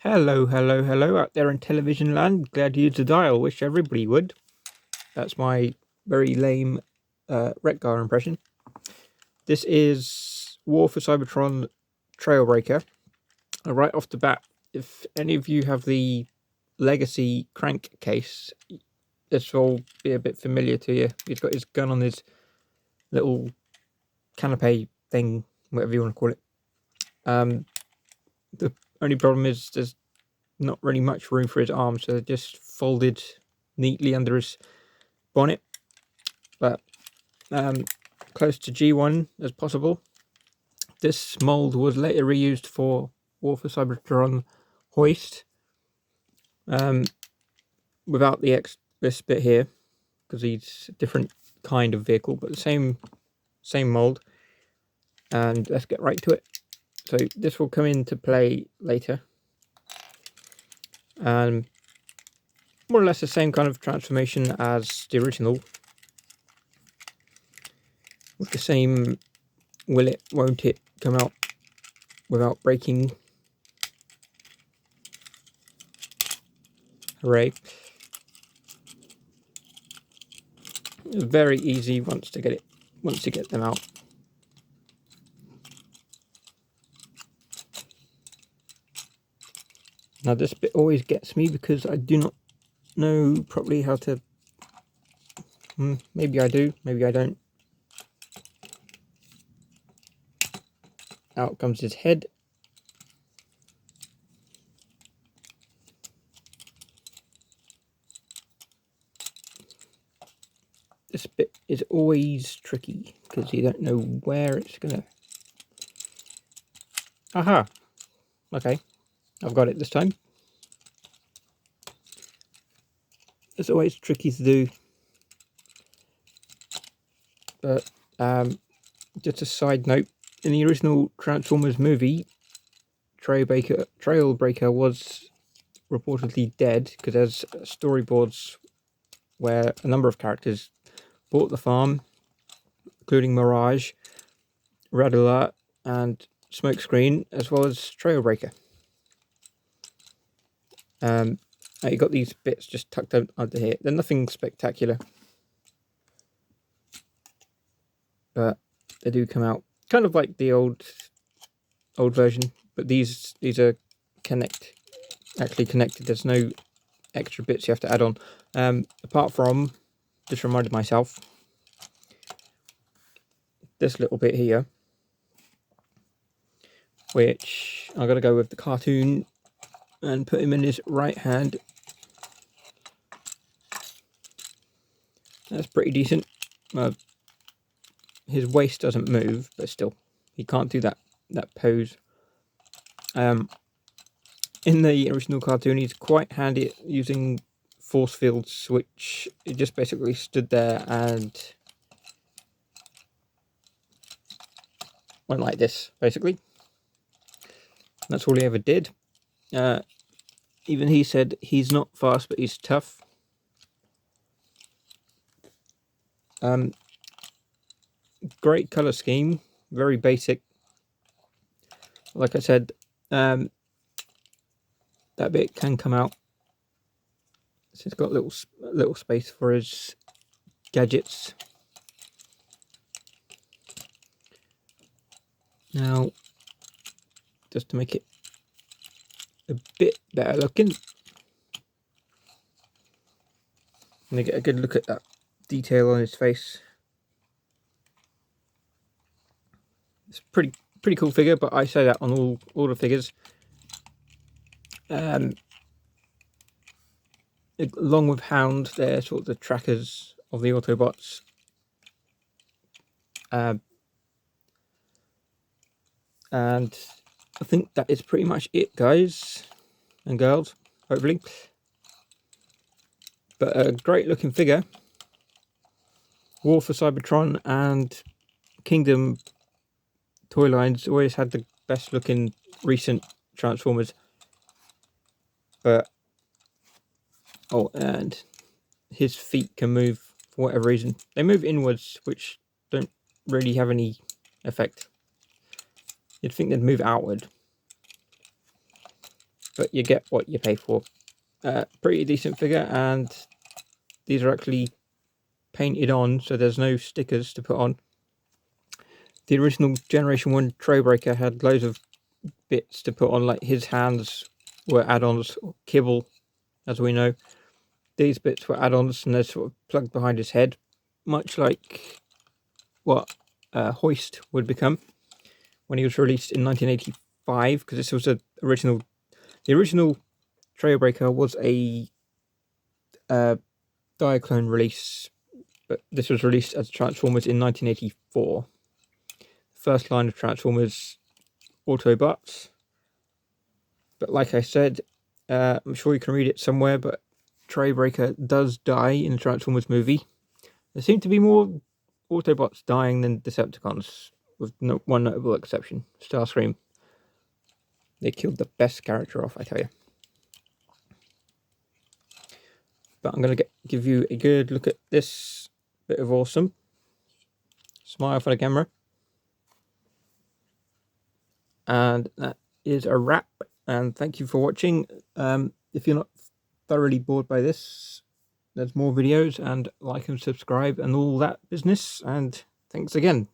Hello, hello, hello out there in television land. Glad you to dial. Wish everybody would. That's my very lame Retgar impression. This is War for Cybertron Trailbreaker. Right off the bat, if any of you have the Legacy crankcase, this will be a bit familiar to you. He's got his gun on his little canopy thing, whatever you want to call it. The only problem is there's not really much room for his arms, so they're just folded neatly under his bonnet, but close to G1 as possible. This mold was later reused for War for Cybertron hoist, without this bit here, because he's a different kind of vehicle, but the same mold. And let's get right to it. So this will come into play later. More or less the same kind of transformation as the original, with the same will it, won't it come out without breaking. Hooray. It's very easy once you get them out. Now this bit always gets me because I do not know properly how to... maybe I do, maybe I don't. Out comes his head. This bit is always tricky because you don't know where it's gonna... Aha! Okay, I've got it this time. It's always tricky to do. But just a side note, in the original Transformers movie, Trailbreaker was reportedly dead because there's storyboards where a number of characters bought the farm, including Mirage, Radula, and Smokescreen, as well as Trailbreaker. You got these bits just tucked under here. They're nothing spectacular, but they do come out kind of like the old version. But these are actually connected. There's no extra bits you have to add on. Apart from, just reminded myself, this little bit here, which I'm gonna go with the cartoon and put him in his right hand. That's pretty decent. His waist doesn't move, but still, he can't do that pose. In the original cartoon, he's quite handy at using force fields, which it just basically stood there and went like this, basically. That's all he ever did. Even he said he's not fast, but he's tough. Great color scheme, very basic. Like I said, that bit can come out. So it's got a little space for his gadgets. Now, just to make it a bit better looking, I'm gonna get a good look at that detail on his face. It's a pretty cool figure, but I say that on all the figures. Along with Hound, they're sort of the trackers of the Autobots. And I think that is pretty much it, guys and girls, hopefully. But a great looking figure. War for Cybertron and Kingdom toy lines always had the best looking recent Transformers. But and his feet can move for whatever reason. They move inwards, which don't really have any effect. You'd think they'd move outward, but you get what you pay for. Pretty decent figure, and these are actually painted on, so there's no stickers to put on. The original Generation 1 Trailbreaker had loads of bits to put on, like his hands were add-ons, kibble, as we know. These bits were add-ons, and they're sort of plugged behind his head, much like what Hoist would become when he was released in 1985, because this was the original Trailbreaker was a Diaclone release, but this was released as Transformers in 1984. First line of Transformers Autobots. But like I said, I'm sure you can read it somewhere, but Trailbreaker does die in the Transformers movie. There seem to be more Autobots dying than Decepticons, with one notable exception, Starscream. They killed the best character off, I tell you. But I'm going to give you a good look at this bit of awesome. Smile for the camera. And that is a wrap. And thank you for watching. If you're not thoroughly bored by this, there's more videos, and like and subscribe and all that business. And thanks again.